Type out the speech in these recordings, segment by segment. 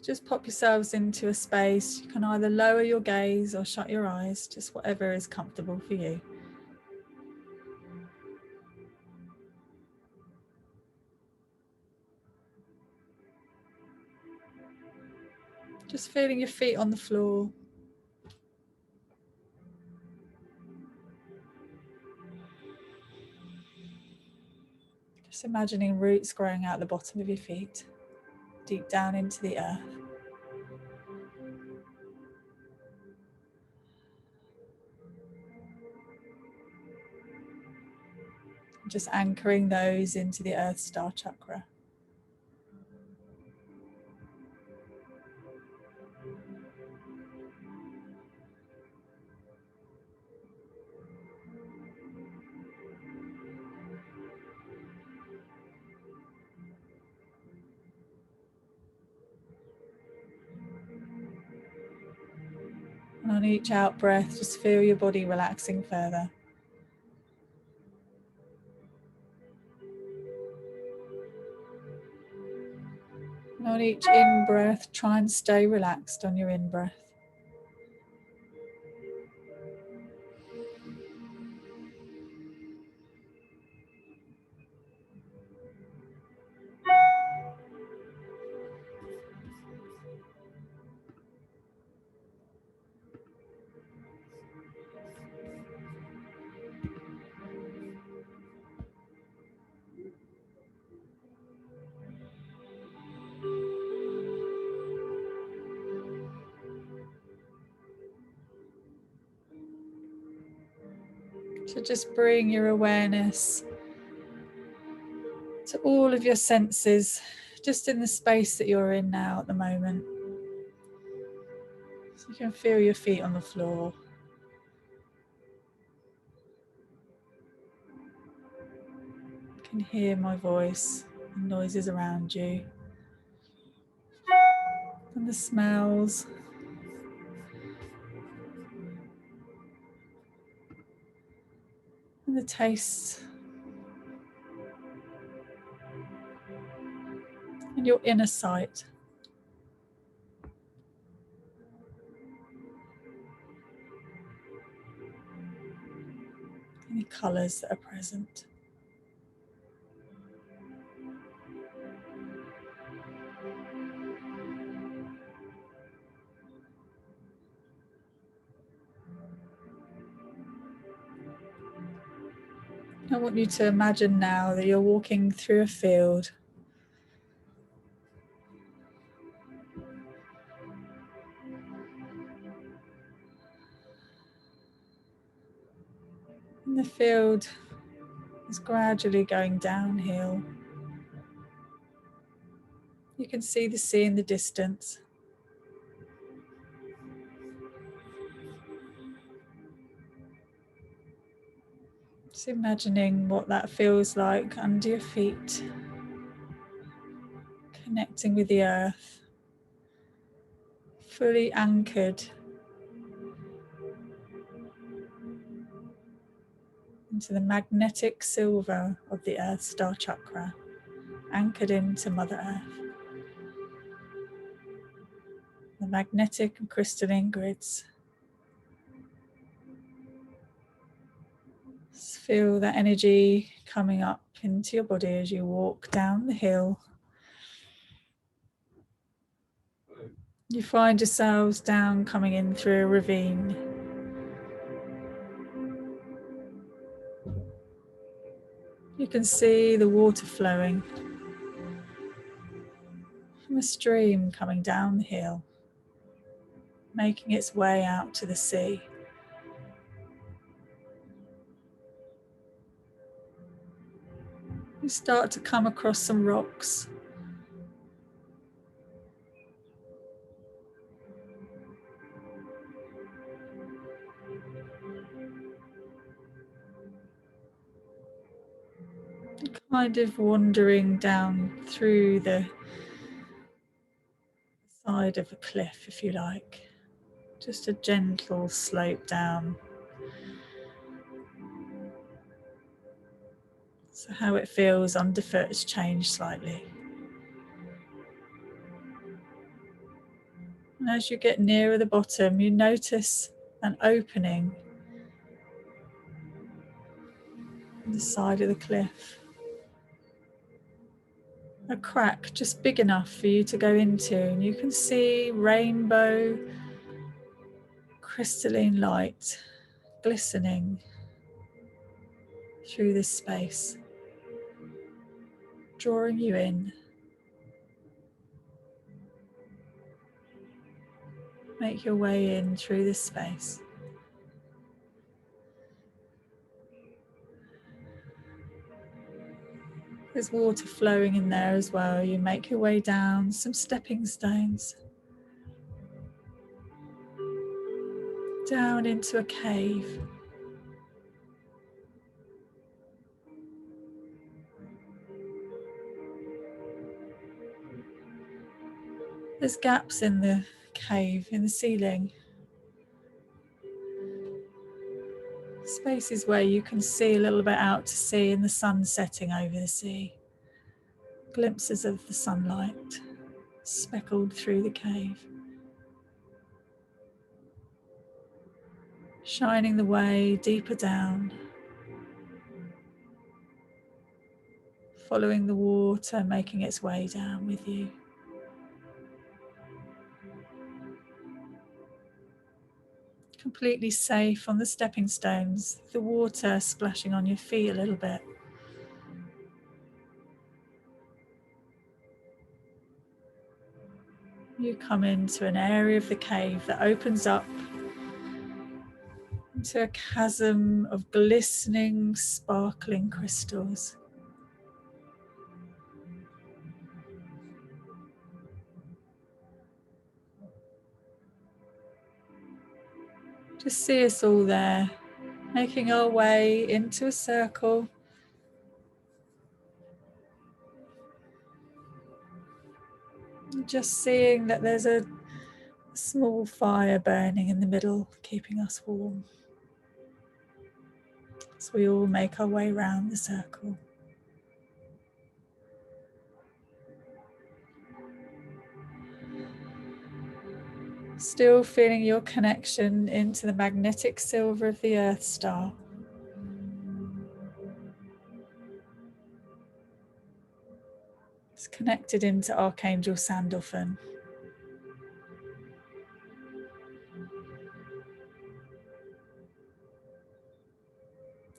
Just pop yourselves into a space. You can either lower your gaze or shut your eyes, just whatever is comfortable for you. Just feeling your feet on the floor. Just imagining roots growing out the bottom of your feet, deep down into the earth. Just anchoring those into the Earth Star Chakra. And on each out breath, just feel your body relaxing further. And on each in-breath, try and stay relaxed on your in-breath. So just bring your awareness to all of your senses, just in the space that you're in now at the moment. So you can feel your feet on the floor. You can hear my voice and noises around you. And the smells. And the tastes. And your inner sight. Any colours that are present. I want you to imagine now that you're walking through a field. And the field is gradually going downhill. You can see the sea in the distance. Just imagining what that feels like under your feet, connecting with the earth, fully anchored into the magnetic silver of the Earth Star Chakra, anchored into Mother Earth. The magnetic and crystalline grids. Just feel that energy coming up into your body as you walk down the hill. You find yourselves down coming in through a ravine. You can see the water flowing from a stream coming down the hill, making its way out to the sea. You start to come across some rocks. Kind of wandering down through the side of a cliff, if you like. Just a gentle slope down. So how it feels underfoot has changed slightly. as you get nearer the bottom, you notice an opening on the side of the cliff. A crack just big enough for you to go into, and you can see rainbow crystalline light glistening through this space, drawing you in. Make your way in through this space. There's water flowing in there as well. You make your way down some stepping stones, down into a cave. There's gaps in the cave, in the ceiling. Spaces where you can see a little bit out to sea and the sun setting over the sea. Glimpses of the sunlight speckled through the cave, shining the way deeper down, following the water, making its way down with you. Completely safe on the stepping stones, the water splashing on your feet a little bit. You come into an area of the cave that opens up into a chasm of glistening, sparkling crystals. Just see us all there, making our way into a circle. Just seeing that there's a small fire burning in the middle, keeping us warm. So we all make our way round the circle. Still feeling your connection into the magnetic silver of the Earth Star. It's connected into Archangel Sandalphon.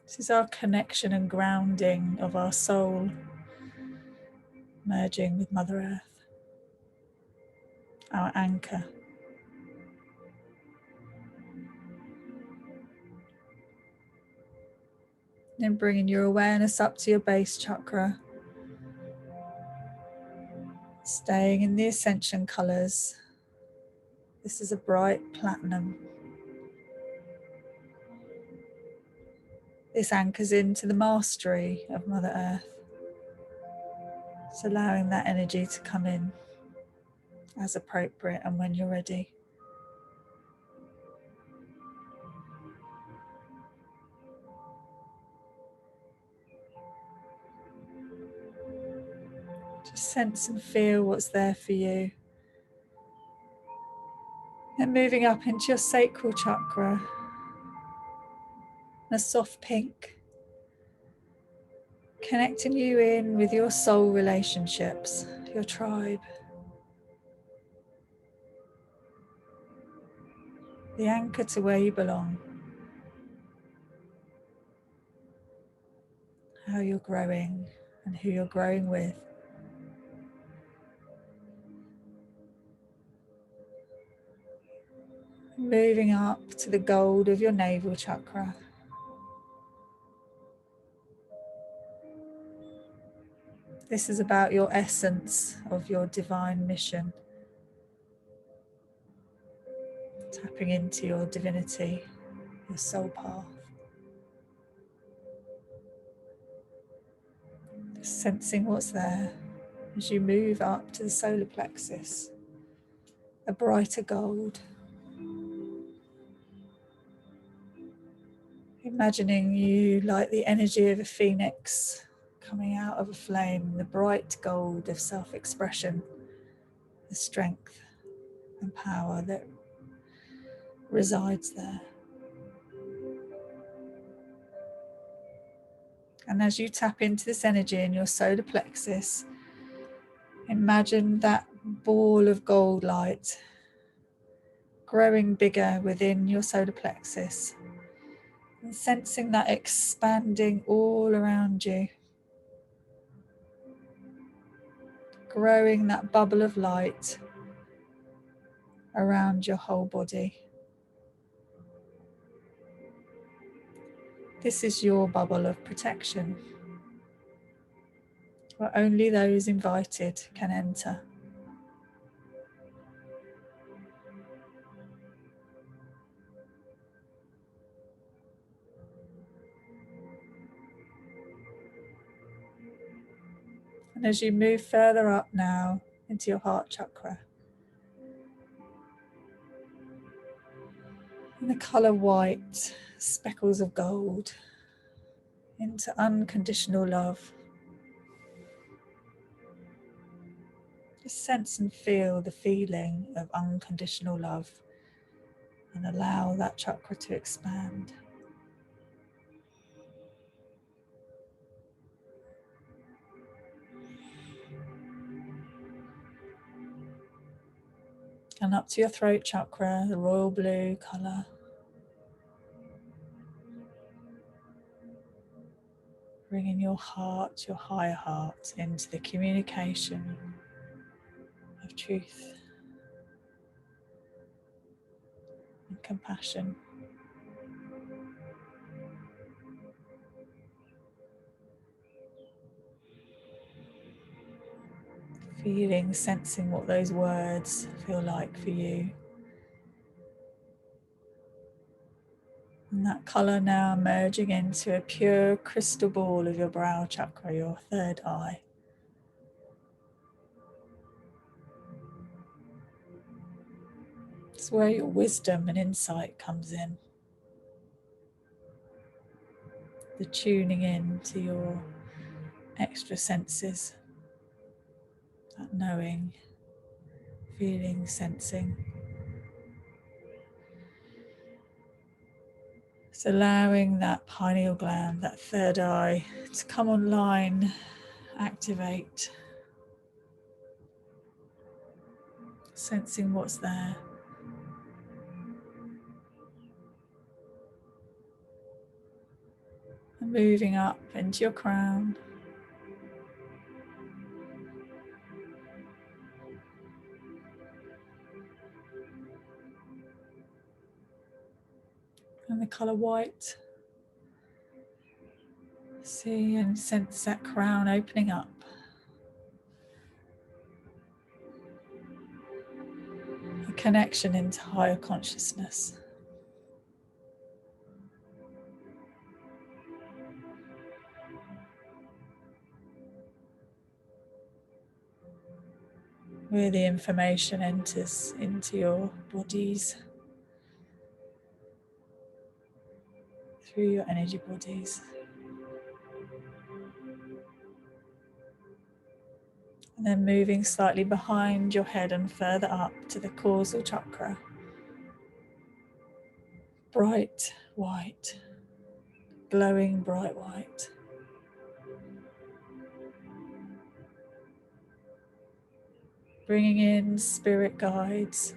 This is our connection and grounding of our soul, merging with Mother Earth, our anchor. Then bringing your awareness up to your base chakra, staying in the ascension colours. This is a bright platinum. This anchors into the mastery of Mother Earth. It's allowing that energy to come in as appropriate and when you're ready. Just sense and feel what's there for you. Then moving up into your sacral chakra, a soft pink, connecting you in with your soul relationships, your tribe. The anchor to where you belong. How you're growing and who you're growing with. Moving up to the gold of your navel chakra. This is about your essence of your divine mission. Tapping into your divinity, your soul path. Just sensing what's there as you move up to the solar plexus, a brighter gold. Imagining you like the energy of a phoenix coming out of a flame, the bright gold of self-expression, the strength and power that resides there. And as you tap into this energy in your solar plexus, imagine that ball of gold light growing bigger within your solar plexus and sensing that expanding all around you, growing that bubble of light around your whole body. This is your bubble of protection, where only those invited can enter. And as you move further up now into your heart chakra, in the colour white, speckles of gold, into unconditional love. Just sense and feel the feeling of unconditional love and allow that chakra to expand. And up to your throat chakra, the royal blue colour. Bringing your heart, your higher heart, into the communication of truth and compassion. Feeling, sensing what those words feel like for you. And that colour now merging into a pure crystal ball of your brow chakra, your third eye. It's where your wisdom and insight comes in. The tuning in to your extra senses. That knowing, feeling, sensing. It's allowing that pineal gland, that third eye, to come online, activate, sensing what's there. And moving up into your crown. And the colour white. See and sense that crown opening up. A connection into higher consciousness. Where the information enters into your bodies, through your energy bodies. And then moving slightly behind your head and further up to the causal chakra. Bright white, glowing bright white. Bringing in spirit guides.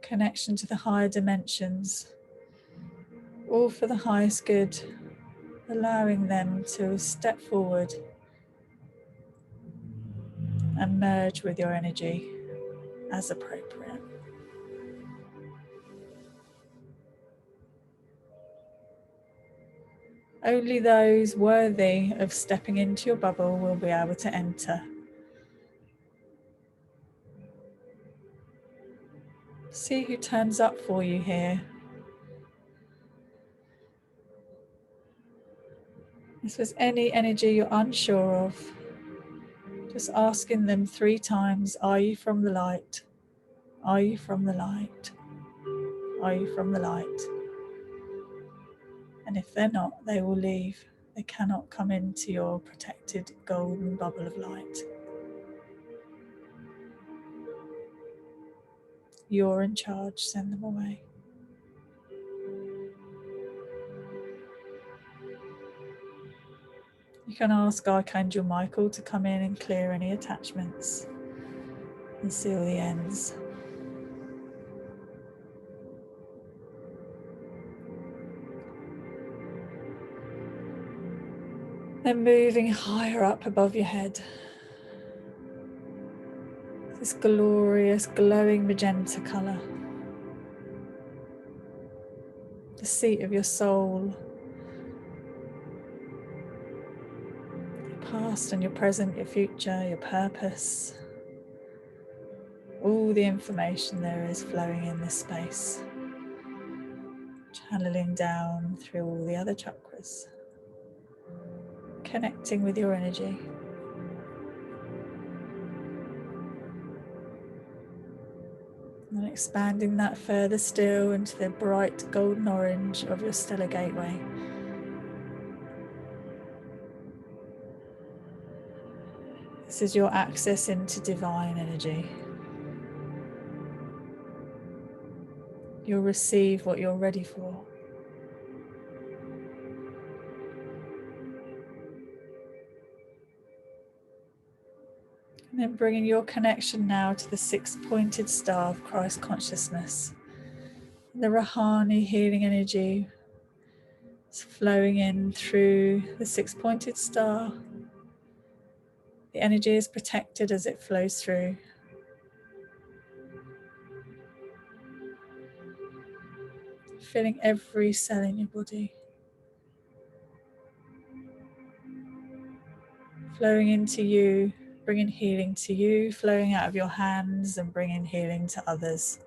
Connection to the higher dimensions. All for the highest good. Allowing them to step forward and merge with your energy as appropriate. Only those worthy of stepping into your bubble will be able to enter. See who turns up for you here. If there's any energy you're unsure of, just asking them 3 times, are you from the light? Are you from the light? Are you from the light? And if they're not, they will leave. They cannot come into your protected golden bubble of light. You're in charge, send them away. You can ask Archangel Michael to come in and clear any attachments and seal the ends. Then moving higher up above your head, this glorious glowing magenta colour, the seat of your soul, your past and your present, your future, your purpose, all the information there is flowing in this space, channeling down through all the other chakras, connecting with your energy. And expanding that further still into the bright golden orange of your stellar gateway. This is your access into divine energy. You'll receive what you're ready for. And then bringing your connection now to the six-pointed star of Christ consciousness. The Rahani healing energy is flowing in through the six-pointed star. The energy is protected as it flows through. Filling every cell in your body. Flowing into you, bringing healing to you, flowing out of your hands and bringing healing to others.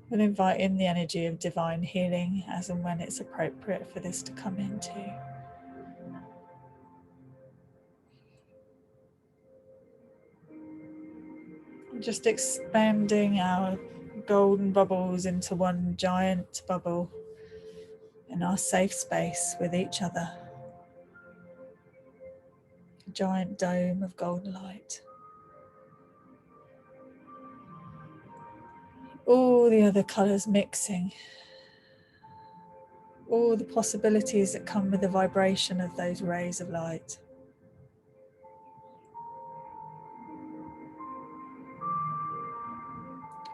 We'll invite in the energy of divine healing as and when it's appropriate for this to come into. Just expanding our golden bubbles into one giant bubble in our safe space with each other. A giant dome of golden light. All the other colours mixing. All the possibilities that come with the vibration of those rays of light.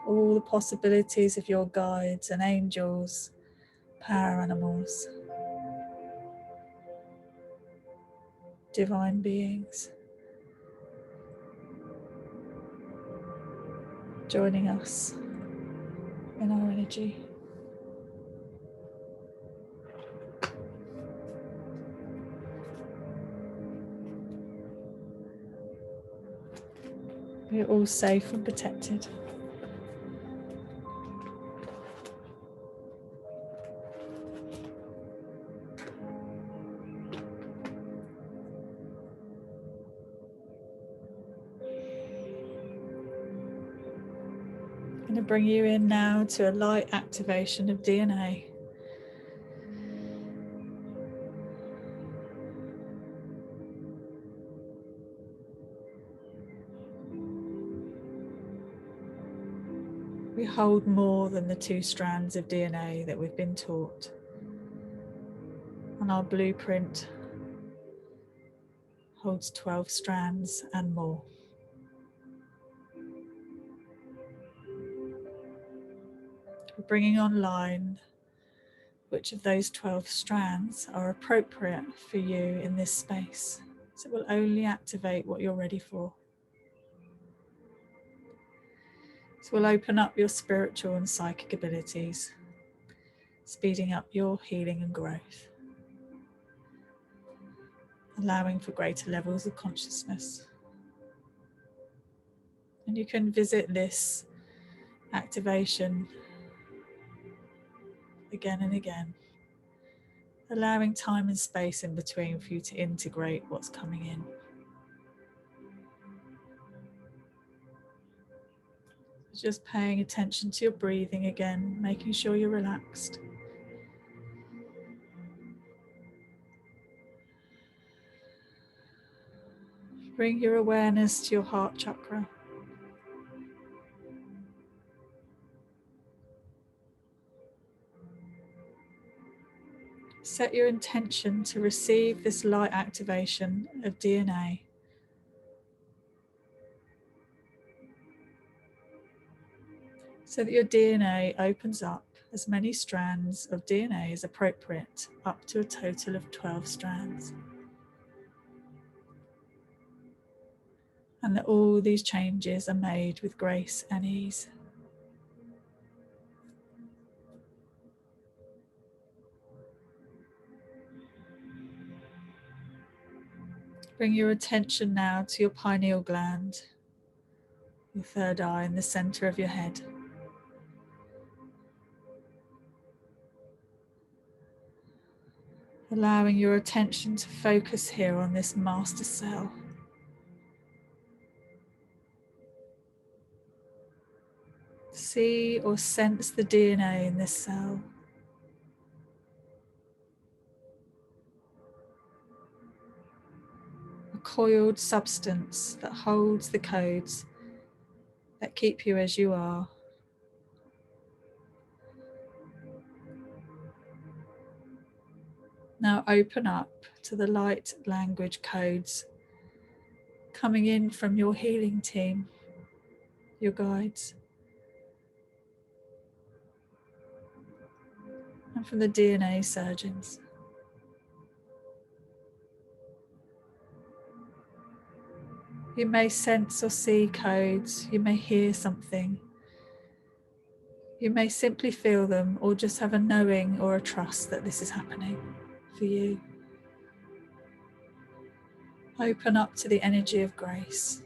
All the possibilities of your guides and angels, power animals, divine beings, joining us in our energy. We're all safe and protected. I'm going to bring you in now to a light activation of DNA. We hold more than the 2 strands of DNA that we've been taught. And our blueprint holds 12 strands and more. We're bringing online which of those 12 strands are appropriate for you in this space. So it will only activate what you're ready for. So we'll open up your spiritual and psychic abilities, speeding up your healing and growth, allowing for greater levels of consciousness. And you can visit this activation again and again, allowing time and space in between for you to integrate what's coming in. Just paying attention to your breathing again, making sure you're relaxed. Bring your awareness to your heart chakra. Set your intention to receive this light activation of DNA. So that your DNA opens up as many strands of DNA as appropriate, up to a total of 12 strands. And that all these changes are made with grace and ease. Bring your attention now to your pineal gland, your third eye in the center of your head. Allowing your attention to focus here on this master cell. See or sense the DNA in this cell. A coiled substance that holds the codes that keep you as you are. Now open up to the light language codes coming in from your healing team, your guides, and from the DNA surgeons. You may sense or see codes, you may hear something, you may simply feel them or just have a knowing or a trust that this is happening for you. Open up to the energy of grace.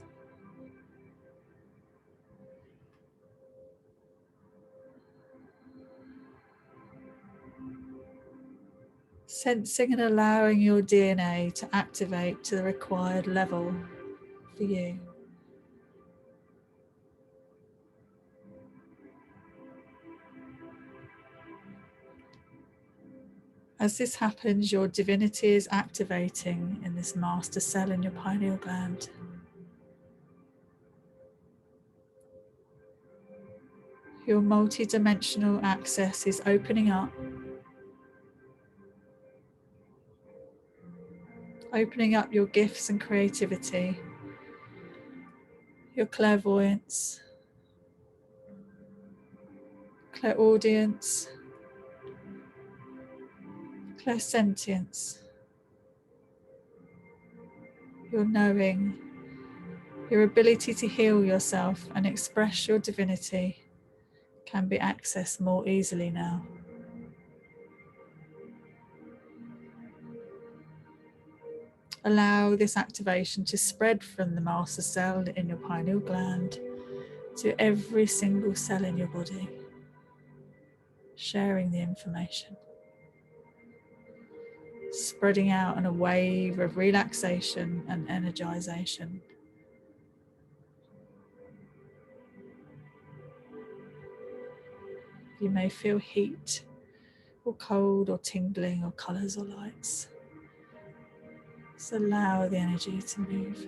Sensing and allowing your DNA to activate to the required level for you. As this happens, your divinity is activating in this master cell in your pineal gland. Your multi-dimensional access is opening up, your gifts and creativity, your clairvoyance, clairaudience, clairsentience, your knowing, your ability to heal yourself and express your divinity can be accessed more easily now. Allow this activation to spread from the master cell in your pineal gland to every single cell in your body, sharing the information, spreading out in a wave of relaxation and energization. You may feel heat or cold or tingling or colors or lights. Just allow the energy to move.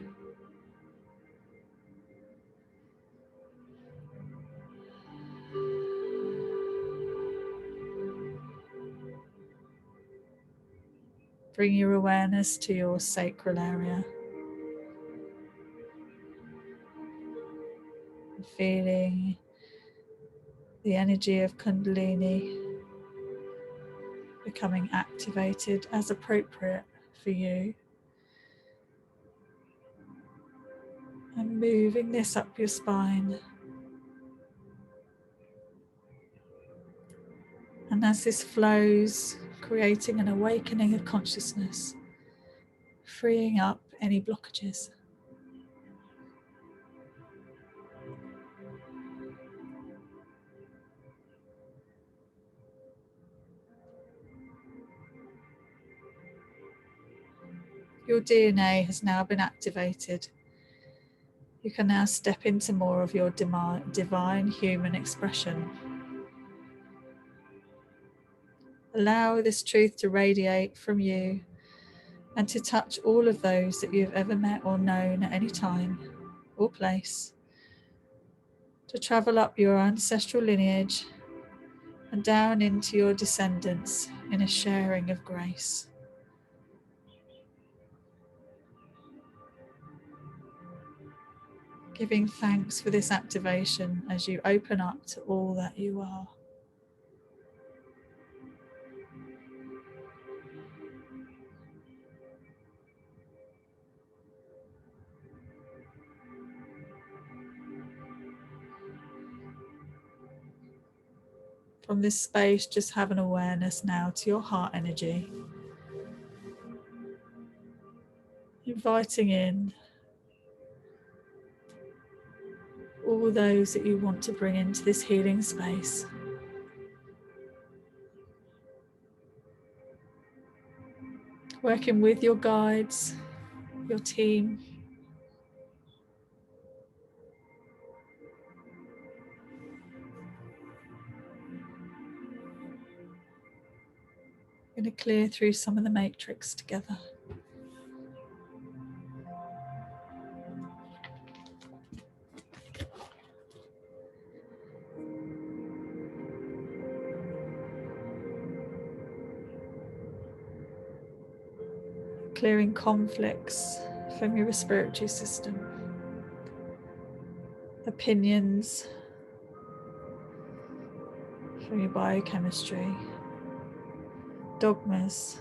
Bring your awareness to your sacral area. Feeling the energy of Kundalini becoming activated as appropriate for you. And moving this up your spine. And as this flows, creating an awakening of consciousness, freeing up any blockages. Your DNA has now been activated. You can now step into more of your divine human expression. Allow this truth to radiate from you and to touch all of those that you've ever met or known at any time or place, to travel up your ancestral lineage and down into your descendants in a sharing of grace. Giving thanks for this activation as you open up to all that you are. From this space, just have an awareness now to your heart energy. Inviting in all those that you want to bring into this healing space. Working with your guides, your team. We're going to clear through some of the matrix together. Clearing conflicts from your respiratory system, opinions from your biochemistry, dogmas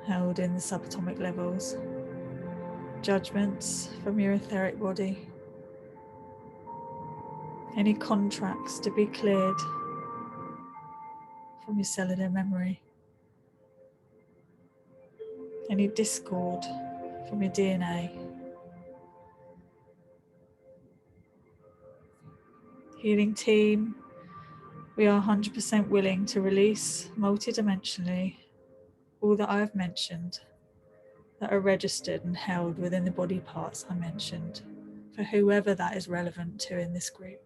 held in the subatomic levels, judgments from your etheric body, any contracts to be cleared from your cellular memory, any discord from your DNA. Healing team, we are 100% willing to release multidimensionally all that I have mentioned that are registered and held within the body parts I mentioned, for whoever that is relevant to in this group,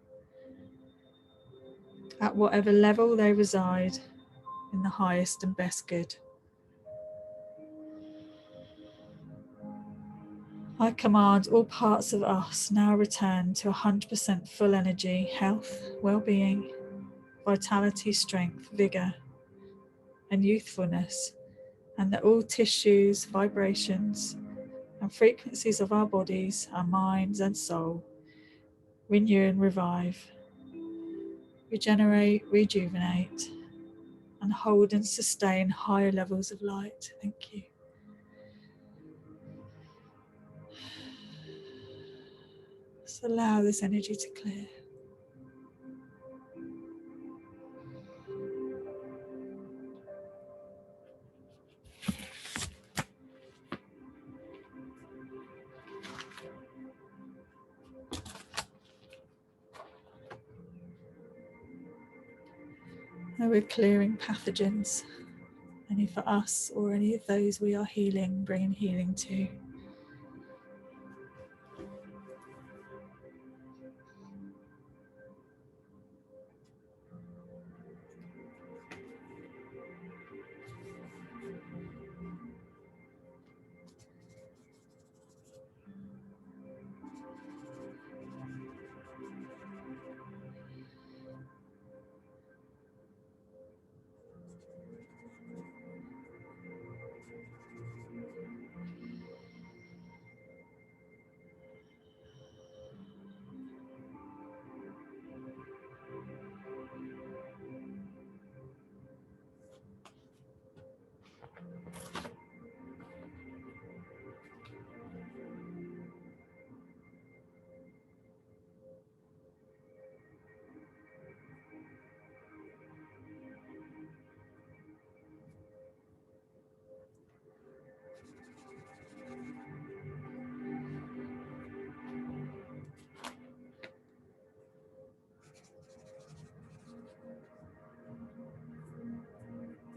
at whatever level they reside, in the highest and best good. I command all parts of us now return to 100% full energy, health, well-being, vitality, strength, vigour, and youthfulness, and that all tissues, vibrations, and frequencies of our bodies, our minds and soul renew and revive, regenerate, rejuvenate, and hold and sustain higher levels of light. Thank you. Just allow this energy to clear. Now we're clearing pathogens, any for us or any of those we are healing, bringing healing to.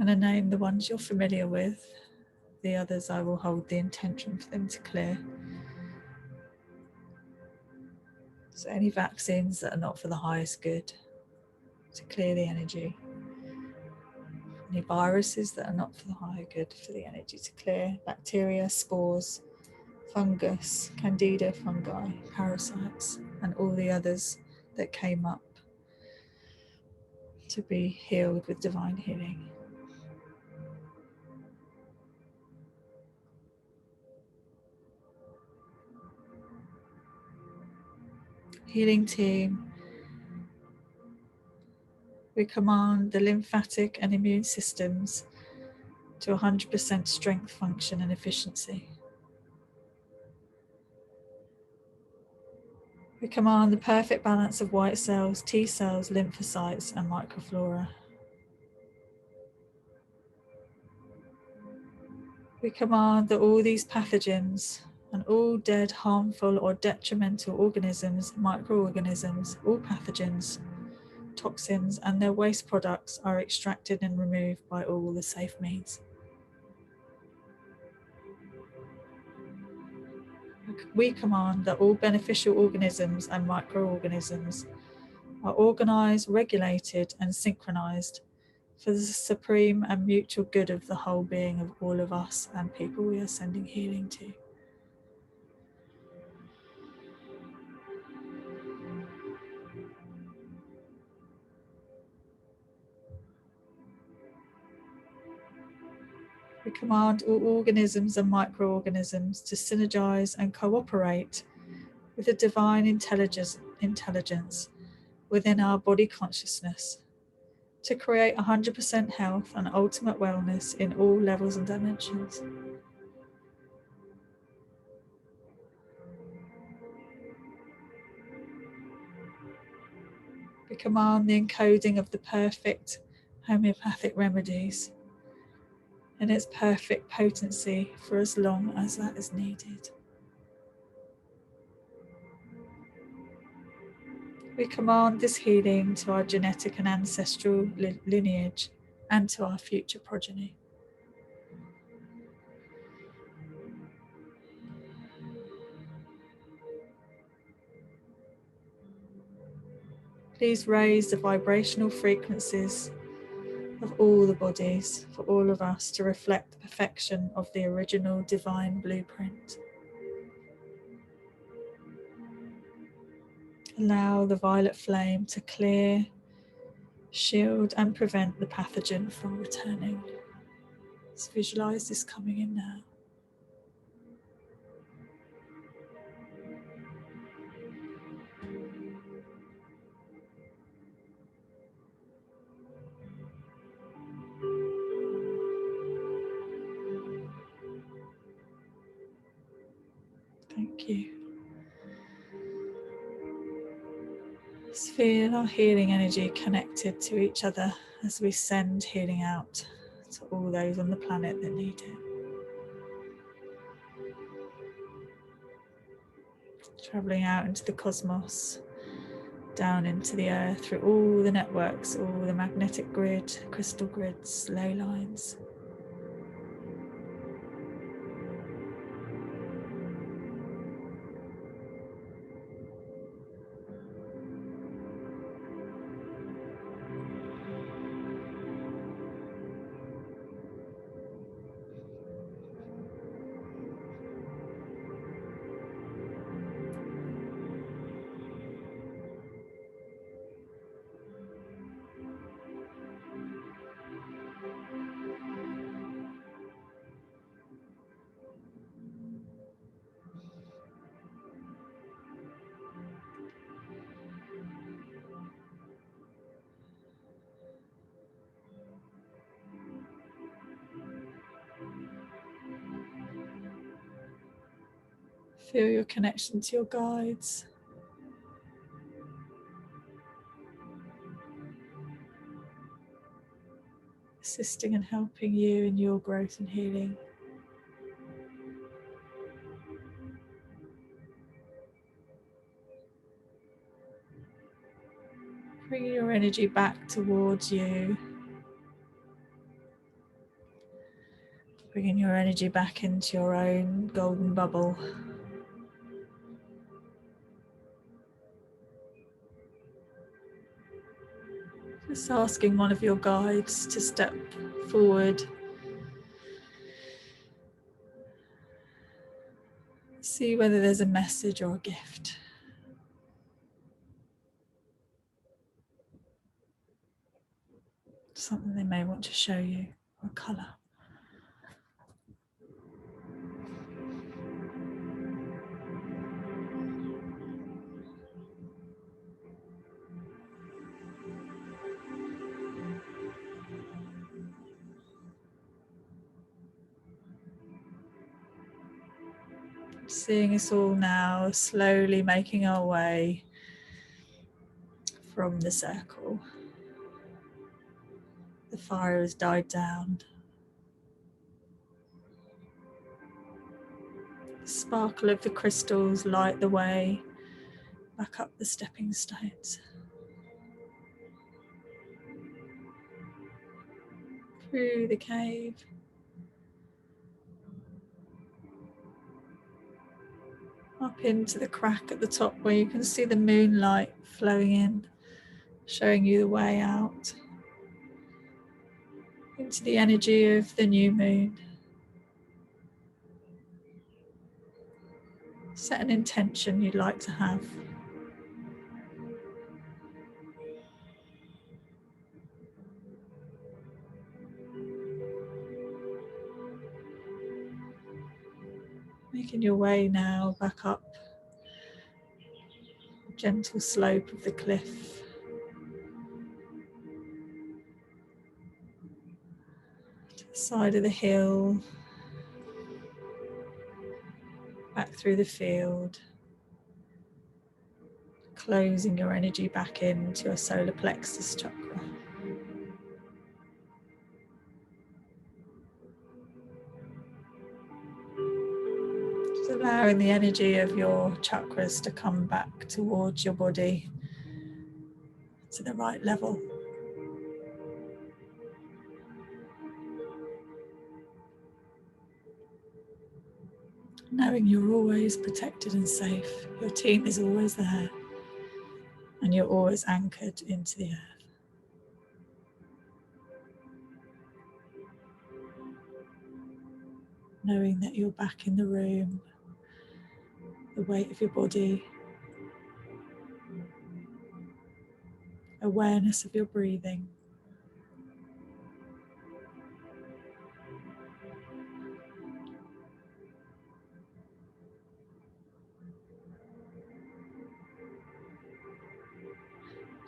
And I name the ones you're familiar with. The others I will hold the intention for them to clear. So any vaccines that are not for the highest good, to clear the energy. Any viruses that are not for the higher good, for the energy to clear. Bacteria, spores, fungus, candida fungi, parasites, and all the others that came up to be healed with divine healing. Healing team, we command the lymphatic and immune systems to 100% strength, function, and efficiency. We command the perfect balance of white cells, T cells, lymphocytes, and microflora. We command that all these pathogens and all dead, harmful, or detrimental organisms, microorganisms, all pathogens, toxins, and their waste products are extracted and removed by all the safe means. We command that all beneficial organisms and microorganisms are organized, regulated, and synchronized for the supreme and mutual good of the whole being of all of us and people we are sending healing to. We command all organisms and microorganisms to synergize and cooperate with the divine intelligence within our body consciousness to create 100% health and ultimate wellness in all levels and dimensions. We command the encoding of the perfect homeopathic remedies in its perfect potency for as long as that is needed. We command this healing to our genetic and ancestral lineage and to our future progeny. Please raise the vibrational frequencies of all the bodies for all of us to reflect the perfection of the original divine blueprint. Allow the violet flame to clear, shield, and prevent the pathogen from returning. Let's visualize this coming in now. Thank you. Let's feel our healing energy connected to each other as we send healing out to all those on the planet that need it. Traveling out into the cosmos, down into the earth, through all the networks, all the magnetic grid, crystal grids, ley lines. Feel your connection to your guides. Assisting and helping you in your growth and healing. Bring your energy back towards you. Bringing your energy back into your own golden bubble. Just asking one of your guides to step forward. See whether there's a message or a gift. Something they may want to show you, or a colour. Seeing us all now slowly making our way from the circle. The fire has died down. The sparkle of the crystals light the way back up the stepping stones. Through the cave. Up into the crack at the top where you can see the moonlight flowing in, showing you the way out. Into the energy of the new moon. Set an intention you'd like to have. Making your way now back up the gentle slope of the cliff. To the side of the hill. Back through the field. Closing your energy back into your solar plexus chakra. Just allowing the energy of your chakras to come back towards your body to the right level. Knowing you're always protected and safe. Your team is always there. And you're always anchored into the earth. Knowing that you're back in the room, the weight of your body, awareness of your breathing.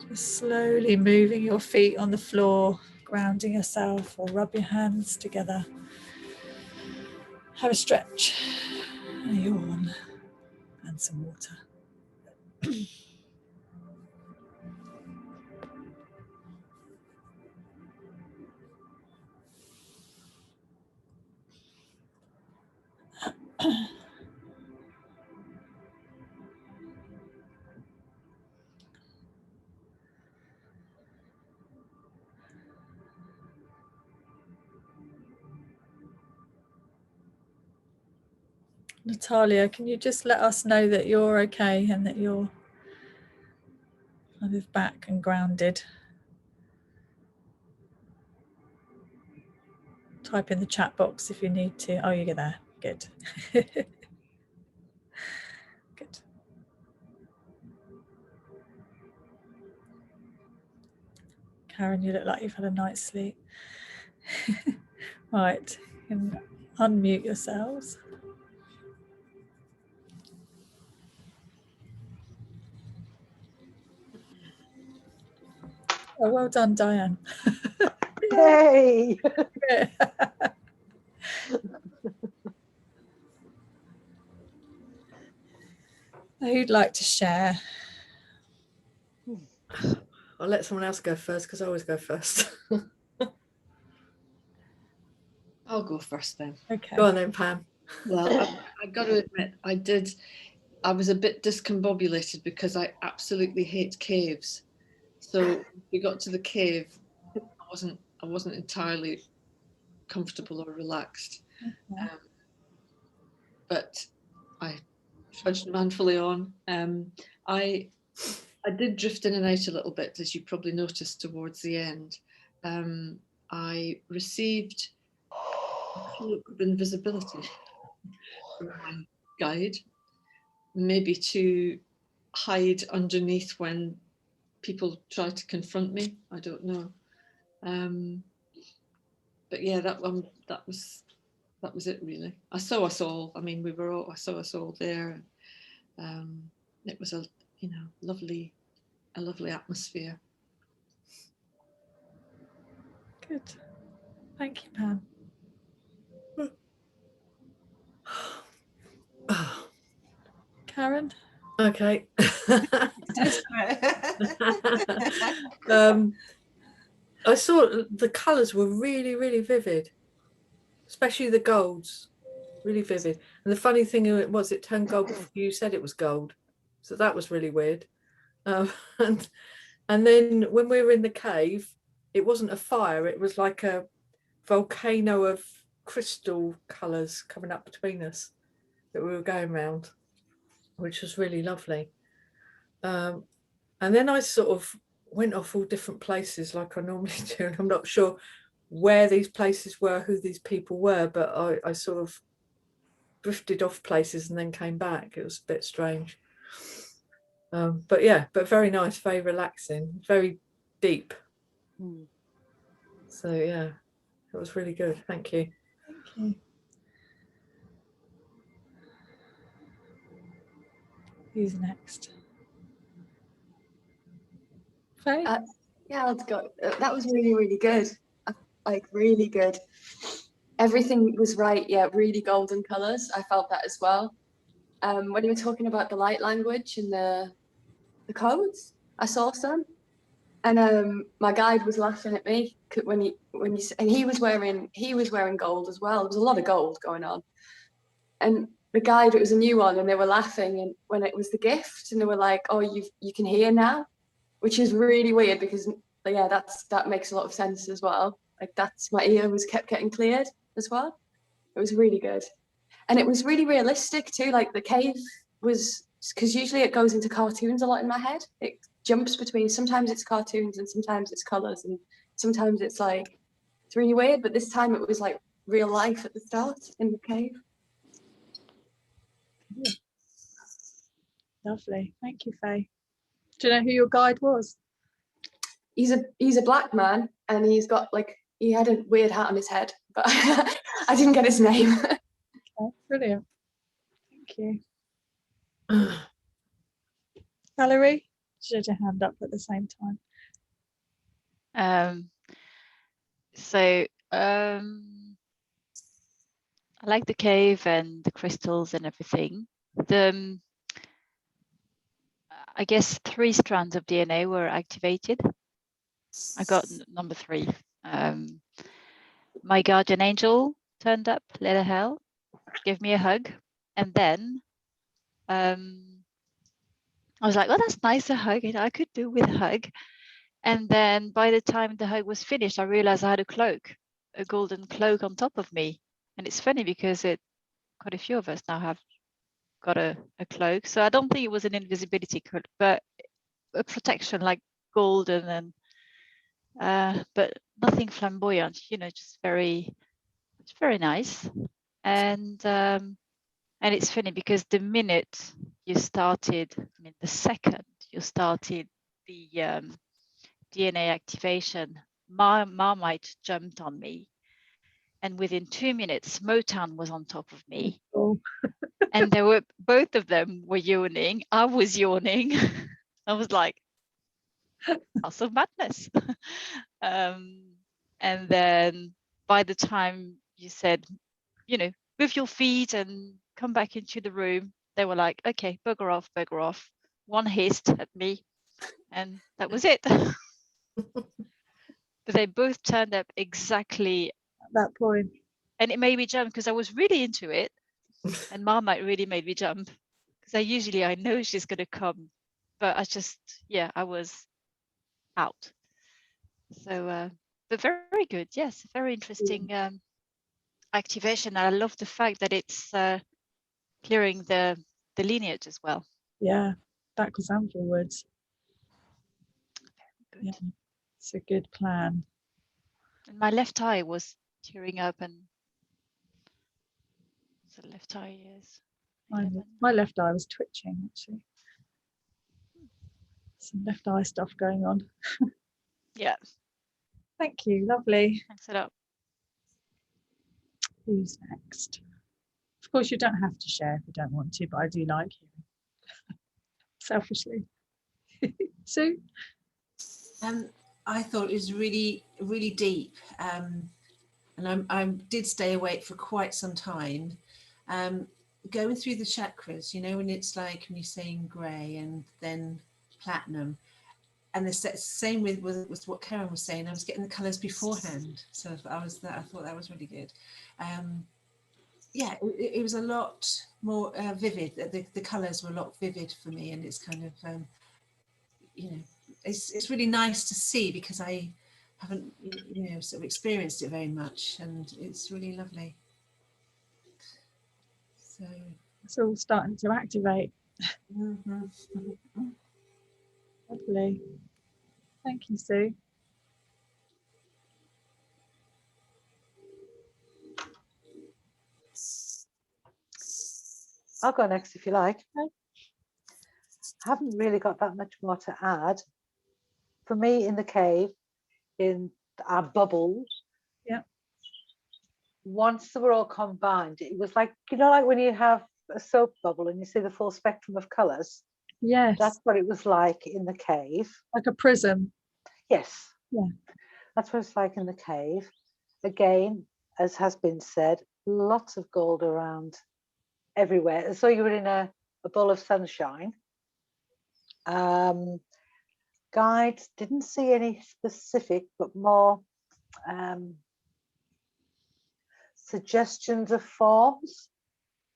Just slowly moving your feet on the floor, grounding yourself, or rub your hands together. Have a stretch, a yawn, and some water. Natalia, can you just let us know that you're okay and that you're kind of back and grounded? Type in the chat box if you need to. Oh, you're there. Good. Good. Karen, you look like you've had a night's sleep. Right, you can unmute yourselves. Oh, well done, Diane. Yay! Who'd like to share? I'll let someone else go first because I always go first. I'll go first then. Okay. Go on then, Pam. Well, I got to admit, I was a bit discombobulated because I absolutely hate caves. So we got to the cave, I wasn't entirely comfortable or relaxed. Okay. But I trudged manfully on. I I did drift in and out a little bit, as you probably noticed towards the end. I received a cloak of invisibility from my guide, maybe to hide underneath when people try to confront me. I don't know. But yeah, that was it really. I saw us all. I mean, I saw us all there. It was a lovely atmosphere. Good. Thank you, Pam. Karen? Okay. Desperate. I saw the colours were really, really vivid, especially the golds, really vivid. And the funny thing was, it turned gold before you said it was gold, so that was really weird. And then when we were in the cave, it wasn't a fire; it was like a volcano of crystal colours coming up between us that we were going round, which was really lovely. And then I sort of went off all different places like I normally do, and I'm not sure where these places were, who these people were, but I sort of drifted off places and then came back. It was a bit strange. But yeah, but very nice, very relaxing, very deep. So yeah, it was really good. Thank you. Thank you. Who's next? Faye? Yeah, let's go. That was really, really good. Like really good. Everything was right. Yeah, really golden colors. I felt that as well. When you were talking about the light language and the codes, I saw some, and my guide was laughing at me when and he was wearing gold as well. There was a lot of gold going on, and the guide, it was a new one, and they were laughing, and when it was the gift, and they were like, "Oh, you can hear now," which is really weird because yeah, that makes a lot of sense as well. Like that's my ear was kept getting cleared as well. It was really good, and it was really realistic too. Like the cave was, because usually it goes into cartoons a lot in my head. It jumps between, sometimes it's cartoons and sometimes it's colors, and sometimes it's like it's really weird. But this time it was like real life at the start in the cave. Lovely. Thank you, Faye. Do you know who your guide was? He's a black man, and he had a weird hat on his head, but I didn't get his name. Okay, brilliant. Thank you. Valerie, you had your hand up at the same time. I like the cave and the crystals and everything. I guess 3 strands of DNA were activated. I got number 3. My guardian angel turned up, letter hell, gave me a hug, and then I was like, "Oh, that's nice, a hug." I could do with a hug. And then by the time the hug was finished, I realized I had a cloak, a golden cloak on top of me. And it's funny because quite a few of us now have got a cloak. So I don't think it was an invisibility cloak, but a protection like golden, and but nothing flamboyant, just it's very nice. And it's funny because the minute you started, the second you started the DNA activation, Marmite jumped on me, and within 2 minutes Motown was on top of me. Oh. And both of them were yawning. I was yawning. I was like, house of madness. And then by the time you said, move your feet and come back into the room, they were like, okay, bugger off, bugger off. One hissed at me, and that was it. But they both turned up exactly At that point. And it made me jump because I was really into it. And Marmite really made me jump because I know she's going to come. But I was out. So, but very good. Yes, very interesting activation. I love the fact that it's clearing the lineage as well. Yeah, backwards and forwards. Yeah, it's a good plan. And my left eye was tearing up, and the left eye is My 11. left eye was twitching actually. Some left eye stuff going on. Yeah, Thank you, lovely. thanks a lot. Who's next? Of course, you don't have to share if you don't want to, but I do like hearing. Selfishly. Sue? I thought it was really, really deep. And I did stay awake for quite some time. Going through the chakras, you know, when it's like when you're saying grey and then platinum. And the same with what Karen was saying. I was getting the colours beforehand. So I thought that was really good. Yeah, it was a lot more vivid. The colours were a lot vivid for me, and it's kind of, you know, it's really nice to see because I haven't, you know, sort of experienced it very much, and it's really lovely. So It's all starting to activate. mhm. Lovely. Thank you, Sue. I'll go next if you like. Okay. I haven't really got that much more to add. For me, in the cave, in our bubbles, Yeah. once they were all combined, it was like, you know, like when you have a soap bubble and you see the full spectrum of colours. Yes, That's what it was like in the cave. like a prism. Yes. Yeah. That's what it's like in the cave. Again, as has been said, lots of gold around everywhere. As though you were in a bowl of sunshine. Guides, didn't see any specific, but more suggestions of forms.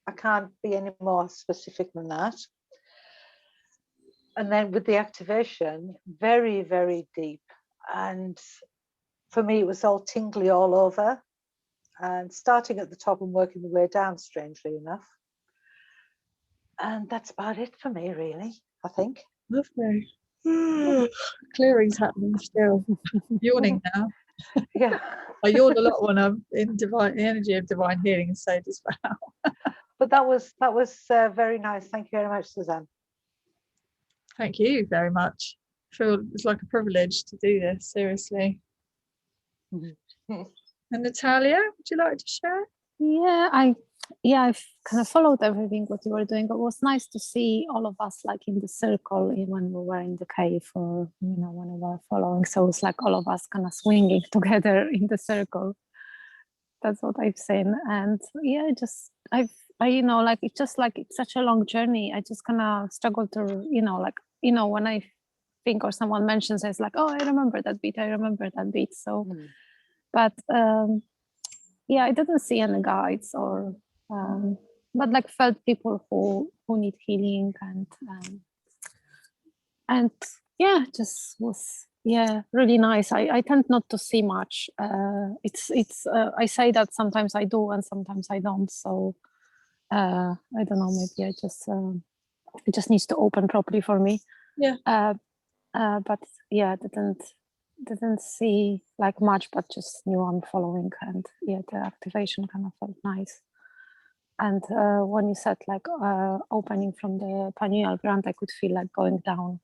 I can't be any more specific than that. And then with the activation, very, very deep. And for me, it was all tingly all over, and starting at the top and working the way down, strangely enough. And that's about it for me, really, I think. Lovely. Clearing's happening still. Yawning now. Yeah. I yawn a lot when I'm in the energy of divine healing, and so does Val. But that was very nice. Thank you very much, Suzanne. Thank you very much. I feel it's like a privilege to do this, seriously. Mhm. And Natalia, would you like to share? I've kind of followed everything what you were doing. It was nice to see all of us like in the circle when we were in the cave, or when we were following. So it's like all of us kind of swinging together in the circle. That's what I've seen. And yeah, it's just like it's such a long journey. I just kind of struggle to, when I think or someone mentions it, it's like, oh, I remember that beat. So, but I didn't see any guides or, but like felt people who need healing and just was really nice. I tend not to see much. It's I say that sometimes I do and sometimes I don't. So I don't know. Maybe it just needs to open properly for me. Yeah. But didn't see like much, but just knew I'm following, and the activation kind of felt nice. And when you said like opening from the pineal gland, I could feel like going down,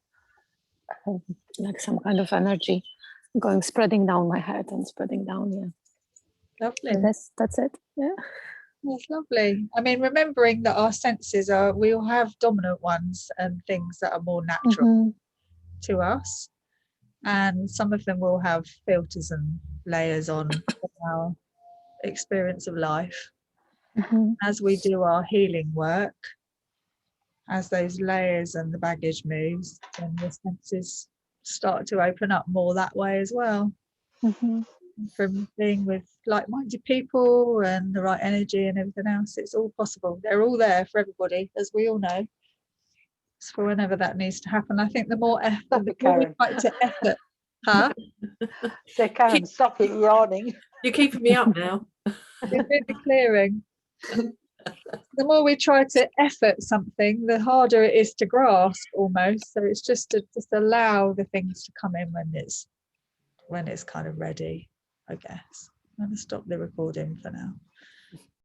like some kind of energy spreading down my head and spreading down. Yeah, Lovely. that's it. Yeah, That's lovely. I mean, remembering that our senses we all have dominant ones and things that are more natural to us, and some of them will have filters and layers on our experience of life. As we do our healing work, as those layers and the baggage moves, then the senses start to open up more that way as well. From being with like-minded people and the right energy and everything else, it's all possible. They're all there for everybody, as we all know. It's for whenever that needs to happen. I think the more effort, the more we try to effort. Huh? Say, Karen, stop it yawning. You're keeping me up now. We're doing the clearing. The more we try to effort something, the harder it is to grasp almost. So it's just to just allow the things to come in when it's kind of ready, I guess. I'm going to stop the recording for now.